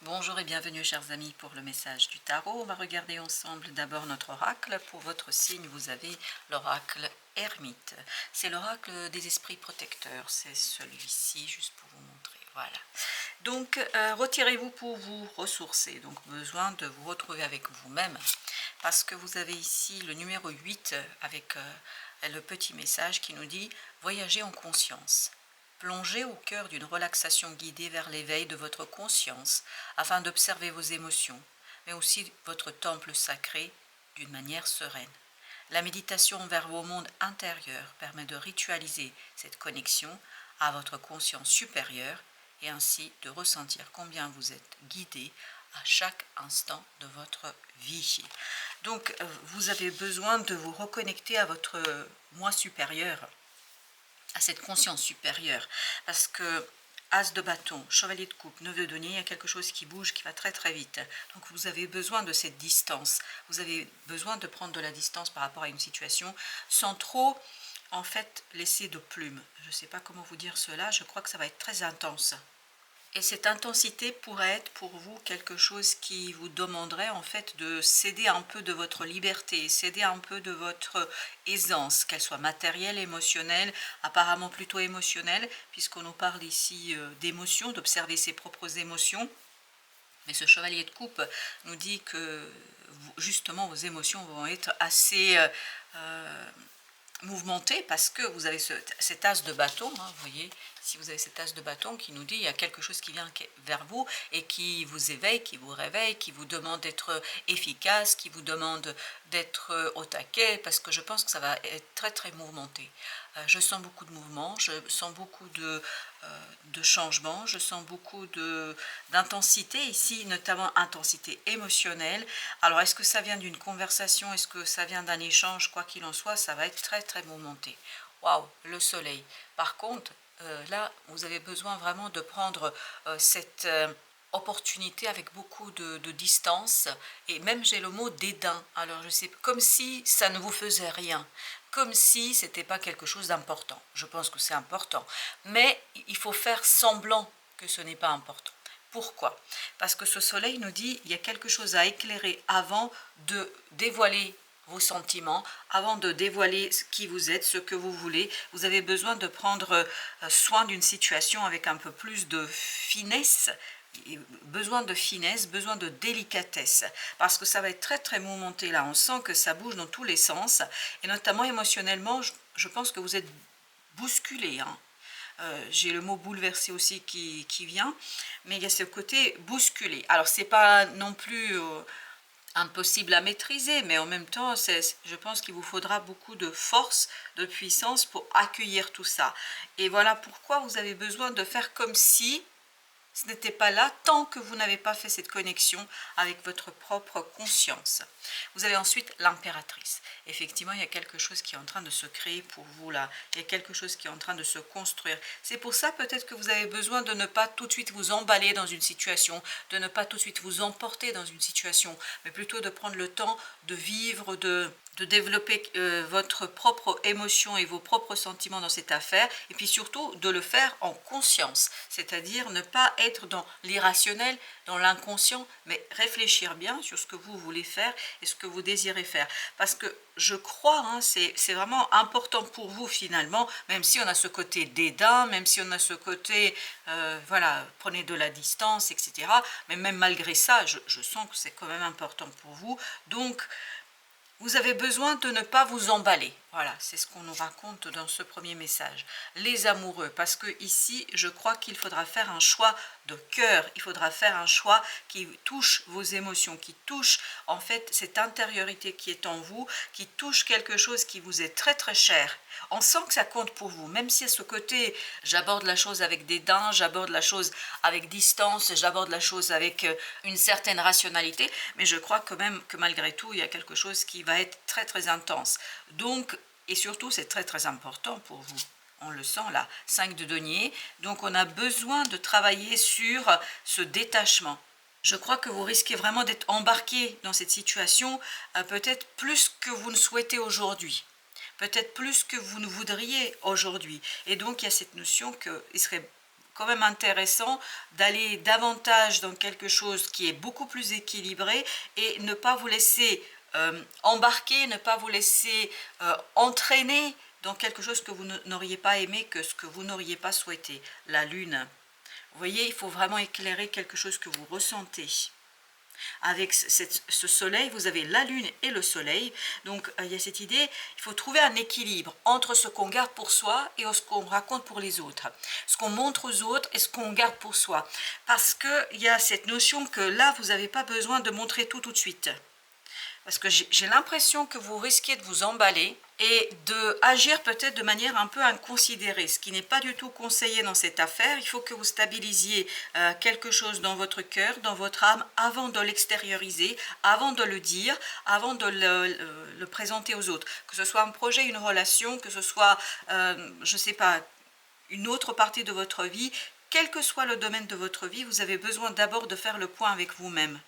Bonjour et bienvenue chers amis pour le message du tarot. On va regarder ensemble d'abord notre oracle. Pour votre signe, vous avez l'oracle Ermite. C'est l'oracle des esprits protecteurs. C'est celui-ci, juste pour vous montrer. Voilà. Donc, retirez-vous pour vous ressourcer. Donc, besoin de vous retrouver avec vous-même. Parce que vous avez ici le numéro 8 avec le petit message qui nous dit « Voyager en conscience ». Plongez au cœur d'une relaxation guidée vers l'éveil de votre conscience afin d'observer vos émotions, mais aussi votre temple sacré d'une manière sereine. La méditation vers vos mondes intérieurs permet de ritualiser cette connexion à votre conscience supérieure et ainsi de ressentir combien vous êtes guidé à chaque instant de votre vie. Donc, vous avez besoin de vous reconnecter à votre moi supérieur, à cette conscience supérieure, parce que As de bâton, chevalier de coupe, 9 de denier, il y a quelque chose qui bouge, qui va très très vite. Donc vous avez besoin de cette distance, vous avez besoin de prendre de la distance par rapport à une situation, sans trop, en fait, laisser de plumes. Je ne sais pas comment vous dire cela, je crois que ça va être très intense. Et cette intensité pourrait être pour vous quelque chose qui vous demanderait en fait de céder un peu de votre liberté, céder un peu de votre aisance, qu'elle soit matérielle, émotionnelle, apparemment plutôt émotionnelle, puisqu'on nous parle ici d'émotions, d'observer ses propres émotions. Mais ce chevalier de coupe nous dit que justement vos émotions vont être assez mouvementées parce que vous avez cet as de bâton, hein, vous voyez, si vous avez cet as de bâton qui nous dit il y a quelque chose qui vient vers vous et qui vous éveille, qui vous réveille, qui vous demande d'être efficace, qui vous demande d'être au taquet, parce que je pense que ça va être très très mouvementé. Je sens beaucoup de mouvements, je sens beaucoup de changements, je sens beaucoup d'intensité ici, notamment intensité émotionnelle. Alors est-ce que ça vient d'une conversation, est-ce que ça vient d'un échange, quoi qu'il en soit, ça va être très très mouvementé. Waouh, le soleil. Par contre, là, vous avez besoin vraiment de prendre cette opportunité avec beaucoup de distance, et même j'ai le mot dédain. Alors je sais, comme si ça ne vous faisait rien, comme si c'était pas quelque chose d'important. Je pense que c'est important, mais il faut faire semblant que ce n'est pas important. Pourquoi? Parce que ce soleil nous dit il y a quelque chose à éclairer avant de dévoiler vos sentiments, avant de dévoiler qui vous êtes, ce que vous voulez. Vous avez besoin de prendre soin d'une situation avec un peu plus de finesse, besoin de délicatesse, parce que ça va être très très mouvementé là, on sent que ça bouge dans tous les sens, et notamment émotionnellement, je pense que vous êtes bousculé, hein. J'ai le mot bouleversé aussi qui vient, mais il y a ce côté bousculé. Alors c'est pas non plus impossible à maîtriser, mais en même temps, je pense qu'il vous faudra beaucoup de force, de puissance pour accueillir tout ça. Et voilà pourquoi vous avez besoin de faire comme si ce n'était pas là tant que vous n'avez pas fait cette connexion avec votre propre conscience. Vous avez ensuite l'impératrice. Effectivement, il y a quelque chose qui est en train de se créer pour vous là. Il y a quelque chose qui est en train de se construire. C'est pour ça peut-être que vous avez besoin de ne pas tout de suite vous emballer dans une situation, de ne pas tout de suite vous emporter dans une situation, mais plutôt de prendre le temps de vivre, de développer votre propre émotion et vos propres sentiments dans cette affaire, et puis surtout de le faire en conscience, c'est-à-dire ne pas être dans l'irrationnel, dans l'inconscient, mais réfléchir bien sur ce que vous voulez faire et ce que vous désirez faire. Parce que je crois, hein, c'est vraiment important pour vous finalement, même si on a ce côté dédain, même si on a ce côté, voilà, prenez de la distance, etc. Mais même malgré ça, je sens que c'est quand même important pour vous. Donc, vous avez besoin de ne pas vous emballer. Voilà, c'est ce qu'on nous raconte dans ce premier message. Les amoureux, parce que ici, je crois qu'il faudra faire un choix de cœur. Il faudra faire un choix qui touche vos émotions, qui touche en fait cette intériorité qui est en vous, qui touche quelque chose qui vous est très très cher. On sent que ça compte pour vous, même si à ce côté, j'aborde la chose avec dédain, j'aborde la chose avec distance, j'aborde la chose avec une certaine rationalité, mais je crois quand même que malgré tout, il y a quelque chose qui va être très très intense. Donc, et surtout, c'est très très important pour vous. On le sent là, 5 de denier. Donc, on a besoin de travailler sur ce détachement. Je crois que vous risquez vraiment d'être embarqué dans cette situation, peut-être plus que vous ne souhaitez aujourd'hui. Peut-être plus que vous ne voudriez aujourd'hui. Et donc, il y a cette notion qu'il serait quand même intéressant d'aller davantage dans quelque chose qui est beaucoup plus équilibré et ne pas vous laisser embarquer, ne pas vous laisser entraîner dans quelque chose que vous n'auriez pas aimé, que ce que vous n'auriez pas souhaité. La lune, vous voyez, il faut vraiment éclairer quelque chose que vous ressentez. Avec ce soleil, vous avez la lune et le soleil, donc il y a cette idée, il faut trouver un équilibre entre ce qu'on garde pour soi et ce qu'on raconte pour les autres, ce qu'on montre aux autres et ce qu'on garde pour soi, parce qu'il y a cette notion que là, vous n'avez pas besoin de montrer tout de suite. Parce que j'ai l'impression que vous risquez de vous emballer et d'agir peut-être de manière un peu inconsidérée, ce qui n'est pas du tout conseillé dans cette affaire. Il faut que vous stabilisiez quelque chose dans votre cœur, dans votre âme, avant de l'extérioriser, avant de le dire, avant de le présenter aux autres. Que ce soit un projet, une relation, que ce soit, je ne sais pas, une autre partie de votre vie, quel que soit le domaine de votre vie, vous avez besoin d'abord de faire le point avec vous-même.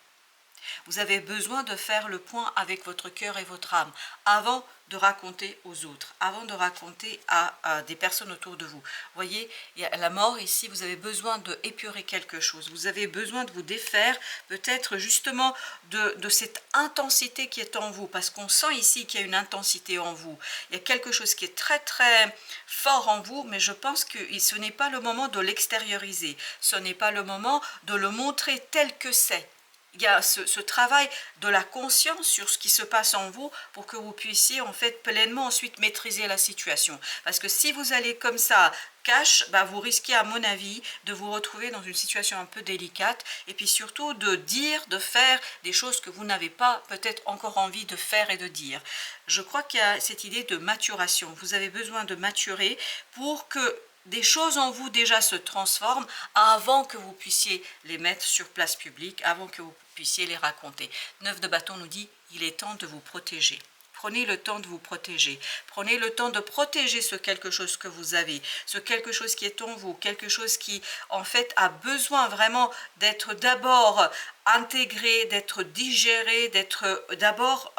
Vous avez besoin de faire le point avec votre cœur et votre âme avant de raconter aux autres, avant de raconter à des personnes autour de vous. Voyez, il y a la mort ici, vous avez besoin d'épurer quelque chose, vous avez besoin de vous défaire peut-être justement de cette intensité qui est en vous, parce qu'on sent ici qu'il y a une intensité en vous. Il y a quelque chose qui est très très fort en vous, mais je pense que ce n'est pas le moment de l'extérioriser, ce n'est pas le moment de le montrer tel que c'est. Il y a ce travail de la conscience sur ce qui se passe en vous pour que vous puissiez en fait pleinement ensuite maîtriser la situation. Parce que si vous allez comme ça, cash, bah vous risquez à mon avis de vous retrouver dans une situation un peu délicate et puis surtout de dire, de faire des choses que vous n'avez pas peut-être encore envie de faire et de dire. Je crois qu'il y a cette idée de maturation. Vous avez besoin de maturer pour que des choses en vous déjà se transforment avant que vous puissiez les mettre sur place publique, avant que vous puissiez les raconter. 9 de bâton nous dit, il est temps de vous protéger. Prenez le temps de vous protéger. Prenez le temps de protéger ce quelque chose que vous avez, ce quelque chose qui est en vous, quelque chose qui, en fait, a besoin vraiment d'être d'abord intégré, d'être digéré, d'être d'abord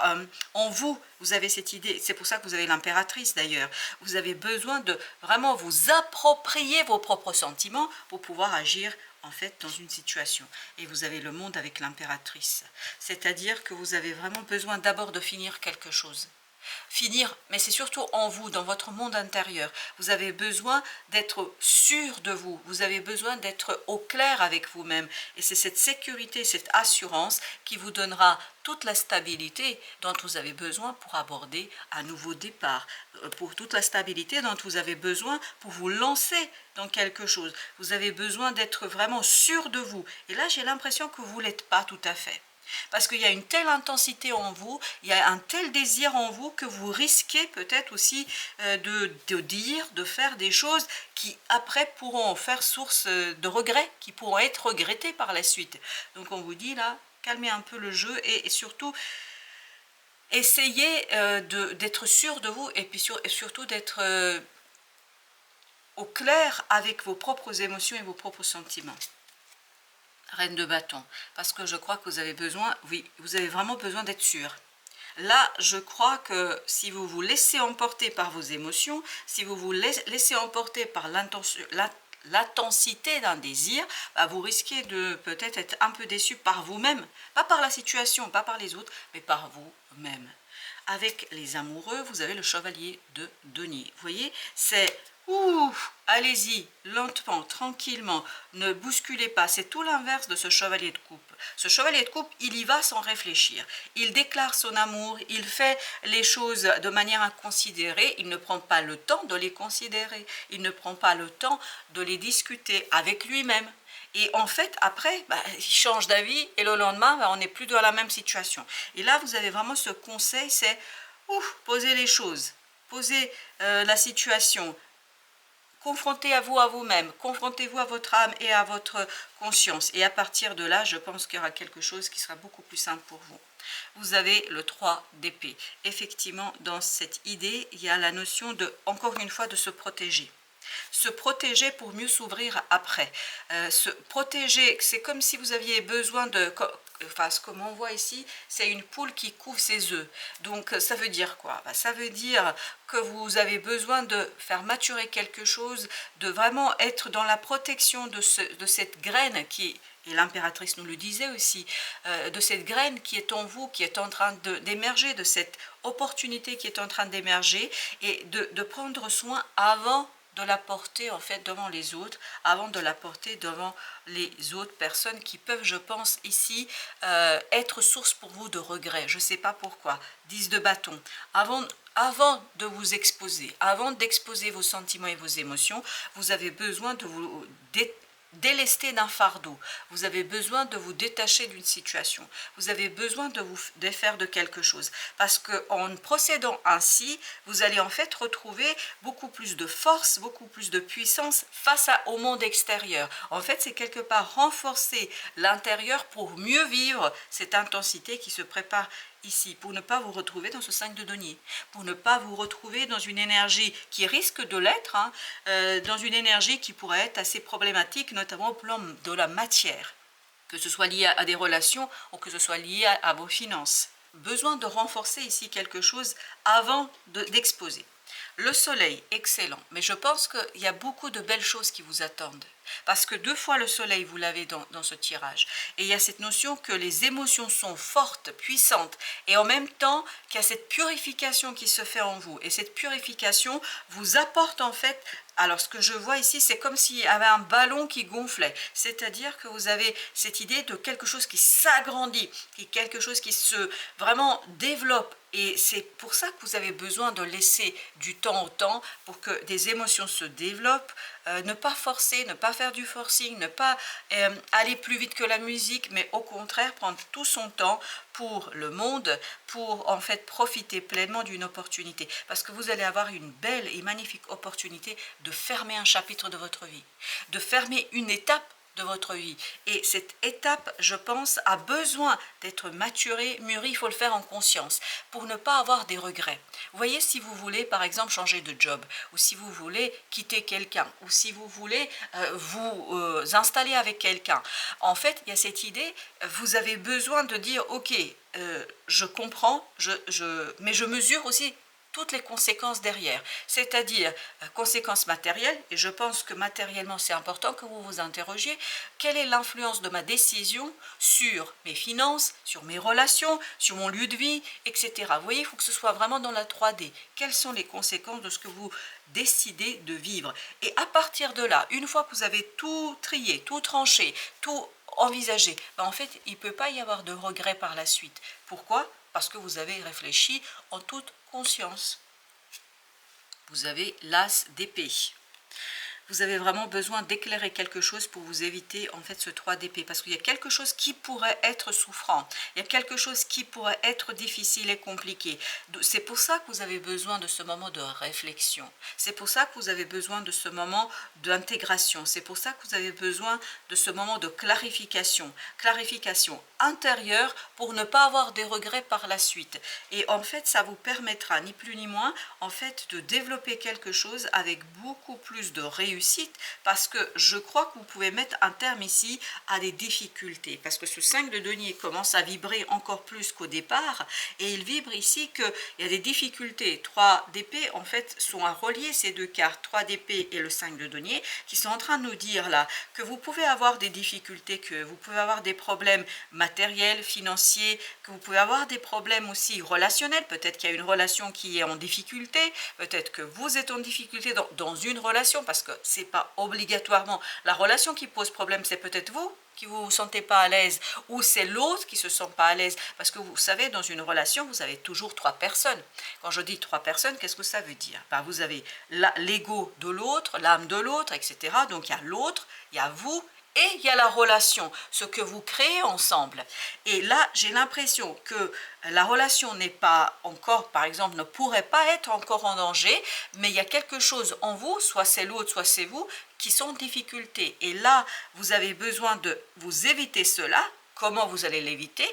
en vous. Vous avez cette idée, c'est pour ça que vous avez l'impératrice d'ailleurs. Vous avez besoin de vraiment vous approprier vos propres sentiments pour pouvoir agir en fait dans une situation. Et vous avez le monde avec l'impératrice. C'est-à-dire que vous avez vraiment besoin d'abord de finir quelque chose. Finir, mais c'est surtout en vous, dans votre monde intérieur. Vous avez besoin d'être sûr de vous, vous avez besoin d'être au clair avec vous-même. Et c'est cette sécurité, cette assurance qui vous donnera toute la stabilité dont vous avez besoin pour aborder un nouveau départ, pour toute la stabilité dont vous avez besoin pour vous lancer dans quelque chose. Vous avez besoin d'être vraiment sûr de vous. Et là, j'ai l'impression que vous ne l'êtes pas tout à fait. Parce qu'il y a une telle intensité en vous, il y a un tel désir en vous que vous risquez peut-être aussi de dire, de faire des choses qui après pourront faire source de regrets, qui pourront être regrettées par la suite. Donc on vous dit là, calmez un peu le jeu et surtout essayez d'être sûr de vous et puis surtout d'être au clair avec vos propres émotions et vos propres sentiments. Reine de bâton, parce que je crois que vous avez besoin, oui, vous avez vraiment besoin d'être sûr. Là, je crois que si vous vous laissez emporter par vos émotions, si vous vous laissez emporter par l'intensité d'un désir, bah vous risquez de peut-être être un peu déçu par vous-même, pas par la situation, pas par les autres, mais par vous-même. Avec les amoureux, vous avez le chevalier de denier. Vous voyez, c'est allez-y, lentement, tranquillement, ne bousculez pas. C'est tout l'inverse de ce chevalier de coupe. Ce chevalier de coupe, il y va sans réfléchir. Il déclare son amour, il fait les choses de manière inconsidérée. Il ne prend pas le temps de les considérer. Il ne prend pas le temps de les discuter avec lui-même. Et en fait, après, il change d'avis et le lendemain, on n'est plus dans la même situation. Et là, vous avez vraiment ce conseil, c'est poser les choses, poser la situation, confrontez à vous-même, confrontez-vous à votre âme et à votre conscience. Et à partir de là, je pense qu'il y aura quelque chose qui sera beaucoup plus simple pour vous. Vous avez le 3 d'épée. Effectivement, dans cette idée, il y a la notion de, encore une fois, de se protéger. Se protéger pour mieux s'ouvrir après. Se protéger, c'est comme si vous aviez besoin de... Enfin, ce qu'on voit ici, c'est une poule qui couvre ses œufs. Donc, ça veut dire quoi? Ça veut dire que vous avez besoin de faire maturer quelque chose, de vraiment être dans la protection de cette graine qui... Et l'impératrice nous le disait aussi, de cette graine qui est en vous, qui est en train d'émerger, de cette opportunité qui est en train d'émerger, et de prendre soin avant de la porter en fait devant les autres, avant de la porter devant les autres personnes qui peuvent, je pense, ici, être source pour vous de regrets. Je ne sais pas pourquoi. 10 de bâton. Avant de vous exposer, avant d'exposer vos sentiments et vos émotions, vous avez besoin de vous délester d'un fardeau, vous avez besoin de vous détacher d'une situation, vous avez besoin de vous défaire de quelque chose, parce qu'en procédant ainsi, vous allez en fait retrouver beaucoup plus de force, beaucoup plus de puissance face au monde extérieur. En fait, c'est quelque part renforcer l'intérieur pour mieux vivre cette intensité qui se prépare ici, pour ne pas vous retrouver dans ce 5 de denier, pour ne pas vous retrouver dans une énergie qui risque de l'être, dans une énergie qui pourrait être assez problématique, notamment au plan de la matière, que ce soit lié à des relations ou que ce soit lié à vos finances. Besoin de renforcer ici quelque chose avant d'exposer. Le soleil, excellent, mais je pense qu'il y a beaucoup de belles choses qui vous attendent. Parce que 2 fois le soleil, vous l'avez dans ce tirage. Et il y a cette notion que les émotions sont fortes, puissantes, et en même temps qu'il y a cette purification qui se fait en vous. Et cette purification vous apporte en fait... Alors ce que je vois ici, c'est comme s'il y avait un ballon qui gonflait. C'est-à-dire que vous avez cette idée de quelque chose qui s'agrandit, quelque chose qui se vraiment développe. Et c'est pour ça que vous avez besoin de laisser du temps au temps pour que des émotions se développent, ne pas forcer, ne pas faire du forcing, ne pas aller plus vite que la musique, mais au contraire prendre tout son temps pour le monde, pour en fait profiter pleinement d'une opportunité. Parce que vous allez avoir une belle et magnifique opportunité de fermer un chapitre de votre vie, de fermer une étape de votre vie. Et cette étape, je pense, a besoin d'être maturée, mûrie. Il faut le faire en conscience pour ne pas avoir des regrets. Vous voyez, si vous voulez, par exemple, changer de job, ou si vous voulez quitter quelqu'un, ou si vous voulez vous installer avec quelqu'un, en fait, il y a cette idée, vous avez besoin de dire, ok, je comprends, mais je mesure aussi toutes les conséquences derrière, c'est-à-dire conséquences matérielles, et je pense que matériellement c'est important que vous vous interrogiez, quelle est l'influence de ma décision sur mes finances, sur mes relations, sur mon lieu de vie, etc. Vous voyez, il faut que ce soit vraiment dans la 3D. Quelles sont les conséquences de ce que vous décidez de vivre? Et à partir de là, une fois que vous avez tout trié, tout tranché, tout envisagé, ben en fait, il ne peut pas y avoir de regret par la suite. Pourquoi? Parce que vous avez réfléchi en toute conscience. Vous avez l'as d'épée. Vous avez vraiment besoin d'éclairer quelque chose pour vous éviter en fait ce 3 d'épée, parce qu'il y a quelque chose qui pourrait être souffrant, il y a quelque chose qui pourrait être difficile et compliqué. C'est pour ça que vous avez besoin de ce moment de réflexion, c'est pour ça que vous avez besoin de ce moment d'intégration, c'est pour ça que vous avez besoin de ce moment de clarification intérieure pour ne pas avoir des regrets par la suite. Et en fait, ça vous permettra ni plus ni moins en fait de développer quelque chose avec beaucoup plus de réussite, parce que je crois que vous pouvez mettre un terme ici à des difficultés, parce que ce 5 de denier commence à vibrer encore plus qu'au départ, et il vibre ici qu'il y a des difficultés. 3 d'épée en fait sont à relier ces 2 cartes, 3 d'épée et le 5 de denier, qui sont en train de nous dire là que vous pouvez avoir des difficultés, que vous pouvez avoir des problèmes matériels, financiers, que vous pouvez avoir des problèmes aussi relationnels. Peut-être qu'il y a une relation qui est en difficulté, peut-être que vous êtes en difficulté dans une relation, parce que c'est pas obligatoirement la relation qui pose problème, c'est peut-être vous qui vous vous sentez pas à l'aise, ou c'est l'autre qui se sent pas à l'aise, parce que vous savez, dans une relation, vous avez toujours 3 personnes. Quand je dis 3 personnes, qu'est-ce que ça veut dire? Ben, vous avez l'ego de l'autre, l'âme de l'autre, etc. Donc il y a l'autre, il y a vous, et il y a la relation, ce que vous créez ensemble. Et là, j'ai l'impression que la relation n'est pas encore, par exemple, ne pourrait pas être encore en danger, mais il y a quelque chose en vous, soit c'est l'autre, soit c'est vous, qui sont en difficulté. Et là, vous avez besoin de vous éviter cela. Comment vous allez l'éviter?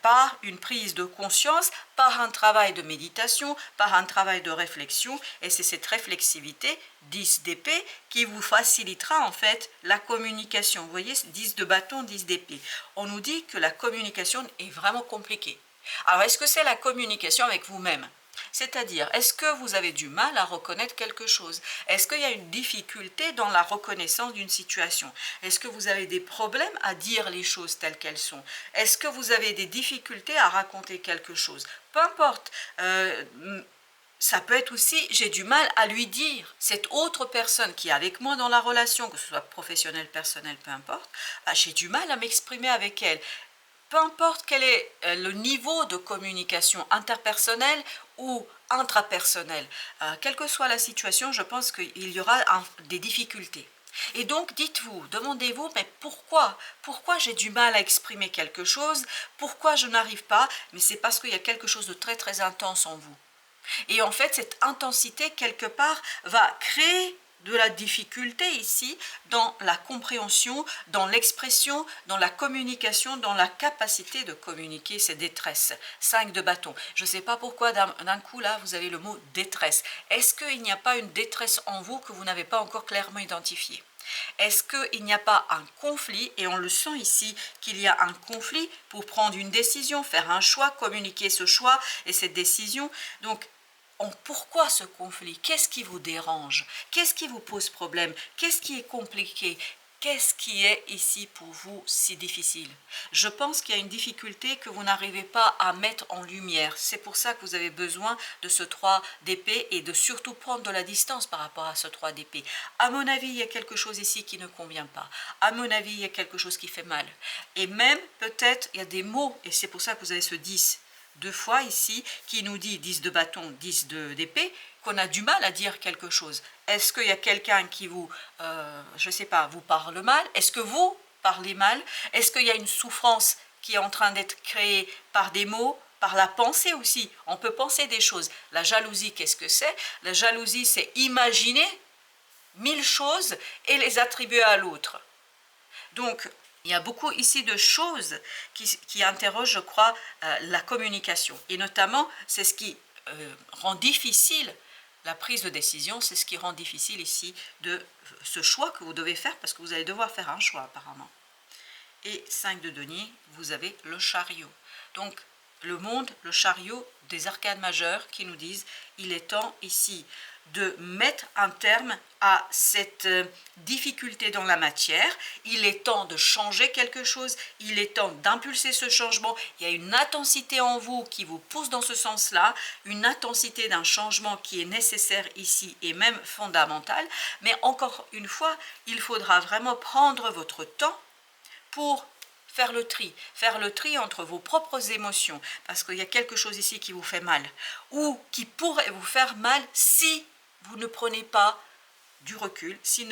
Par une prise de conscience, par un travail de méditation, par un travail de réflexion, et c'est cette réflexivité, 10 d'épée, qui vous facilitera en fait la communication. Vous voyez, 10 de bâton, 10 d'épée. On nous dit que la communication est vraiment compliquée. Alors, est-ce que c'est la communication avec vous-même? C'est-à-dire, est-ce que vous avez du mal à reconnaître quelque chose? Est-ce qu'il y a une difficulté dans la reconnaissance d'une situation? Est-ce que vous avez des problèmes à dire les choses telles qu'elles sont? Est-ce que vous avez des difficultés à raconter quelque chose? Peu importe. Ça peut être aussi, j'ai du mal à lui dire. Cette autre personne qui est avec moi dans la relation, que ce soit professionnelle, personnelle, peu importe, j'ai du mal à m'exprimer avec elle. Peu importe quel est le niveau de communication interpersonnelle ou intrapersonnelle, quelle que soit la situation, je pense qu'il y aura des difficultés. Et donc, dites-vous, demandez-vous, mais pourquoi? Pourquoi j'ai du mal à exprimer quelque chose? Pourquoi je n'arrive pas? Mais c'est parce qu'il y a quelque chose de très très intense en vous. Et en fait, cette intensité, quelque part, va créer de la difficulté ici dans la compréhension, dans l'expression, dans la communication, dans la capacité de communiquer ces détresses. 5 de bâton. Je ne sais pas pourquoi d'un coup là vous avez le mot détresse. Est-ce qu'il n'y a pas une détresse en vous que vous n'avez pas encore clairement identifiée? Est-ce qu'il n'y a pas un conflit, et on le sent ici, qu'il y a un conflit pour prendre une décision, faire un choix, communiquer ce choix et cette décision? Donc, pourquoi ce conflit? Qu'est-ce qui vous dérange? Qu'est-ce qui vous pose problème? Qu'est-ce qui est compliqué? Qu'est-ce qui est ici pour vous si difficile? Je pense qu'il y a une difficulté que vous n'arrivez pas à mettre en lumière. C'est pour ça que vous avez besoin de ce 3 d'épée et de surtout prendre de la distance par rapport à ce 3 d'épée. À mon avis, il y a quelque chose ici qui ne convient pas. À mon avis, il y a quelque chose qui fait mal. Et même, peut-être, il y a des mots, et c'est pour ça que vous avez ce 10 deux fois ici, qui nous dit 10 de bâton, 10 d'épée, qu'on a du mal à dire quelque chose. Est-ce qu'il y a quelqu'un qui vous, je ne sais pas, vous parle mal? Est-ce que vous parlez mal? Est-ce qu'il y a une souffrance qui est en train d'être créée par des mots, par la pensée aussi? On peut penser des choses. La jalousie, qu'est-ce que c'est? La jalousie, c'est imaginer 1000 choses et les attribuer à l'autre. Donc, il y a beaucoup ici de choses qui interrogent, je crois, la communication. Et notamment, c'est ce qui rend difficile la prise de décision, c'est ce qui rend difficile ici de ce choix que vous devez faire, parce que vous allez devoir faire un choix apparemment. Et 5 de denier, vous avez le chariot. Donc, le monde, le chariot des arcanes majeures qui nous disent, il est temps ici de mettre un terme à cette difficulté dans la matière, il est temps de changer quelque chose, il est temps d'impulser ce changement, il y a une intensité en vous qui vous pousse dans ce sens-là, une intensité d'un changement qui est nécessaire ici et même fondamental, mais encore une fois, il faudra vraiment prendre votre temps pour faire le tri entre vos propres émotions, parce qu'il y a quelque chose ici qui vous fait mal, ou qui pourrait vous faire mal si vous ne prenez pas du recul, si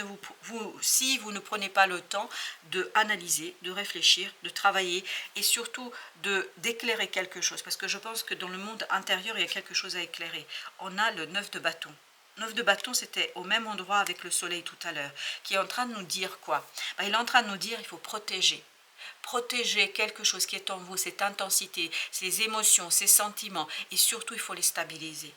vous ne prenez pas le temps d'analyser, de réfléchir, de travailler, et surtout d'éclairer quelque chose, parce que je pense que dans le monde intérieur, il y a quelque chose à éclairer. On a le 9 de bâton. 9 de bâton, c'était au même endroit avec le soleil tout à l'heure, qui est en train de nous dire quoi? Il est en train de nous dire il faut protéger. Protéger quelque chose qui est en vous, cette intensité, ces émotions, ces sentiments, et surtout il faut les stabiliser.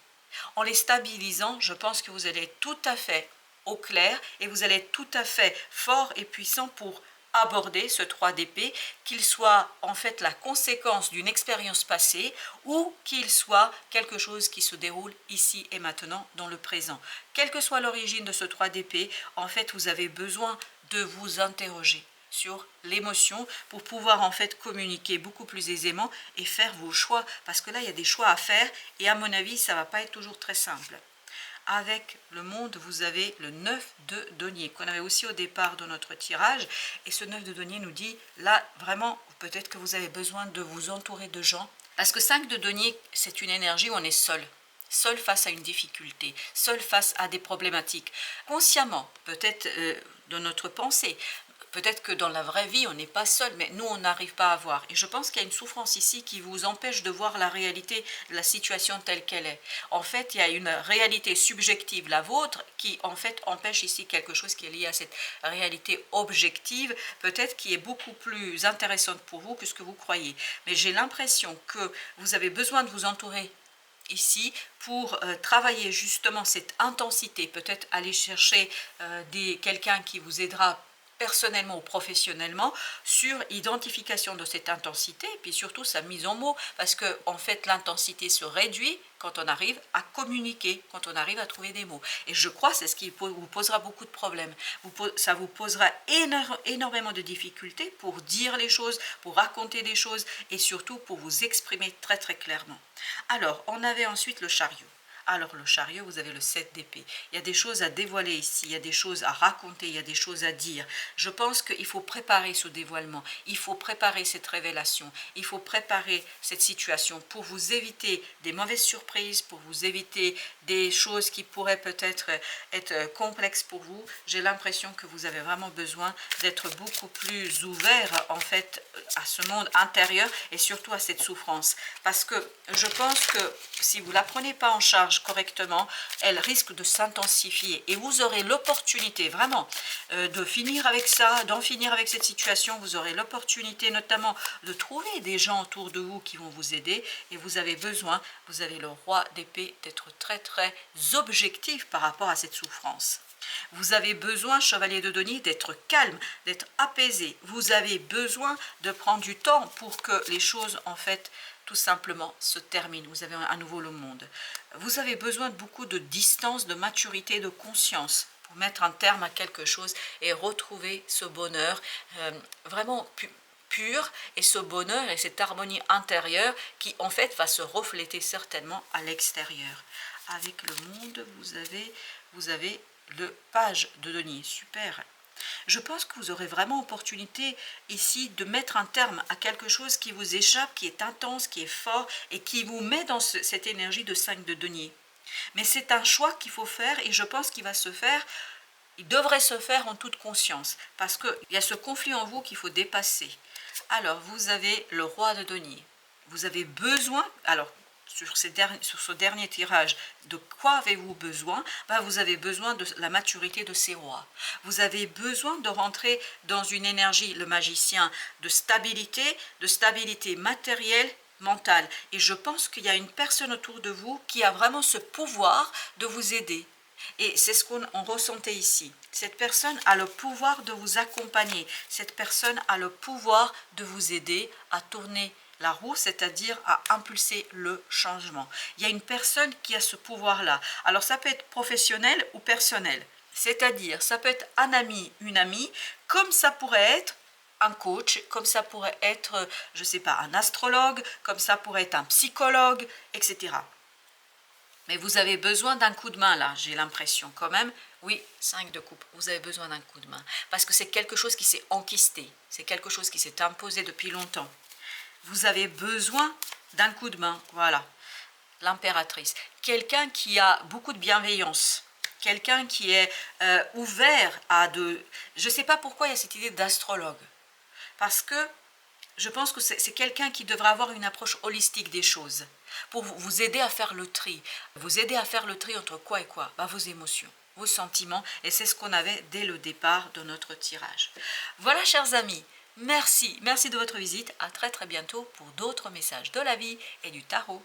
En les stabilisant, je pense que vous allez être tout à fait au clair et vous allez être tout à fait fort et puissant pour aborder ce 3 d'épée, qu'il soit en fait la conséquence d'une expérience passée ou qu'il soit quelque chose qui se déroule ici et maintenant dans le présent. Quelle que soit l'origine de ce 3 d'épée, en fait vous avez besoin de vous interroger sur l'émotion pour pouvoir en fait communiquer beaucoup plus aisément et faire vos choix, parce que là il y a des choix à faire et à mon avis ça va pas être toujours très simple. Avec le monde, vous avez le 9 de denier qu'on avait aussi au départ de notre tirage, et ce 9 de denier nous dit là vraiment peut-être que vous avez besoin de vous entourer de gens, parce que 5 de denier c'est une énergie où on est seul face à une difficulté, seul face à des problématiques, consciemment peut-être de notre pensée. Peut-être que dans la vraie vie, on n'est pas seul, mais nous, on n'arrive pas à voir. Et je pense qu'il y a une souffrance ici qui vous empêche de voir la réalité de la situation telle qu'elle est. En fait, il y a une réalité subjective, la vôtre, qui en fait empêche ici quelque chose qui est lié à cette réalité objective, peut-être qui est beaucoup plus intéressante pour vous que ce que vous croyez. Mais j'ai l'impression que vous avez besoin de vous entourer ici pour travailler justement cette intensité, peut-être aller chercher quelqu'un qui vous aidera personnellement ou professionnellement sur l'identification de cette intensité et puis surtout sa mise en mots parce que en fait l'intensité se réduit quand on arrive à communiquer, quand on arrive à trouver des mots. Et je crois que c'est ce qui vous posera beaucoup de problèmes. Ça vous posera énormément de difficultés pour dire les choses, pour raconter des choses et surtout pour vous exprimer très très clairement. Alors, on avait ensuite le chariot. Alors le chariot, vous avez le 7 d'épée. Il y a des choses à dévoiler ici, il y a des choses à raconter, il y a des choses à dire. Je pense qu'il faut préparer ce dévoilement, il faut préparer cette révélation, il faut préparer cette situation pour vous éviter des mauvaises surprises, pour vous éviter des choses qui pourraient peut-être être complexes pour vous. J'ai l'impression que vous avez vraiment besoin d'être beaucoup plus ouvert en fait à ce monde intérieur et surtout à cette souffrance. Parce que je pense que si vous ne la prenez pas en charge correctement, elle risque de s'intensifier et vous aurez l'opportunité vraiment de finir avec ça, d'en finir avec cette situation. Vous aurez l'opportunité notamment de trouver des gens autour de vous qui vont vous aider et vous avez besoin, vous avez le roi d'épée, d'être très très objectif par rapport à cette souffrance. Vous avez besoin, chevalier de denier, d'être calme, d'être apaisé. Vous avez besoin de prendre du temps pour que les choses, en fait, tout simplement se terminent. Vous avez à nouveau le monde. Vous avez besoin de beaucoup de distance, de maturité, de conscience pour mettre un terme à quelque chose et retrouver ce bonheur vraiment pur et ce bonheur et cette harmonie intérieure qui, en fait, va se refléter certainement à l'extérieur. Avec le monde, vous avez le page de denier, super. Je pense que vous aurez vraiment opportunité ici de mettre un terme à quelque chose qui vous échappe, qui est intense, qui est fort et qui vous met dans cette énergie de 5 de denier. Mais c'est un choix qu'il faut faire et je pense qu'il va se faire, il devrait se faire en toute conscience parce qu'il y a ce conflit en vous qu'il faut dépasser. Alors, vous avez le roi de denier. Vous avez besoin, alors sur ce dernier tirage, de quoi avez-vous besoin? Vous avez besoin de la maturité de ces rois. Vous avez besoin de rentrer dans une énergie, le magicien, de stabilité matérielle, mentale. Et je pense qu'il y a une personne autour de vous qui a vraiment ce pouvoir de vous aider. Et c'est ce qu'on ressentait ici. Cette personne a le pouvoir de vous accompagner. Cette personne a le pouvoir de vous aider à tourner la roue, c'est-à-dire à impulser le changement. Il y a une personne qui a ce pouvoir-là. Alors ça peut être professionnel ou personnel. C'est-à-dire, ça peut être un ami, une amie, comme ça pourrait être un coach, comme ça pourrait être, je ne sais pas, un astrologue, comme ça pourrait être un psychologue, etc. Mais vous avez besoin d'un coup de main là, j'ai l'impression quand même. Oui, 5 de coupe, vous avez besoin d'un coup de main. Parce que c'est quelque chose qui s'est enquisté, c'est quelque chose qui s'est imposé depuis longtemps. Vous avez besoin d'un coup de main, voilà. L'impératrice. Quelqu'un qui a beaucoup de bienveillance. Quelqu'un qui est ouvert à de... Je ne sais pas pourquoi il y a cette idée d'astrologue. Parce que je pense que c'est quelqu'un qui devrait avoir une approche holistique des choses. Pour vous aider à faire le tri. Vous aider à faire le tri entre quoi et quoi? Vos émotions, vos sentiments. Et c'est ce qu'on avait dès le départ de notre tirage. Voilà, chers amis. Merci de votre visite. À très très bientôt pour d'autres messages de la vie et du tarot.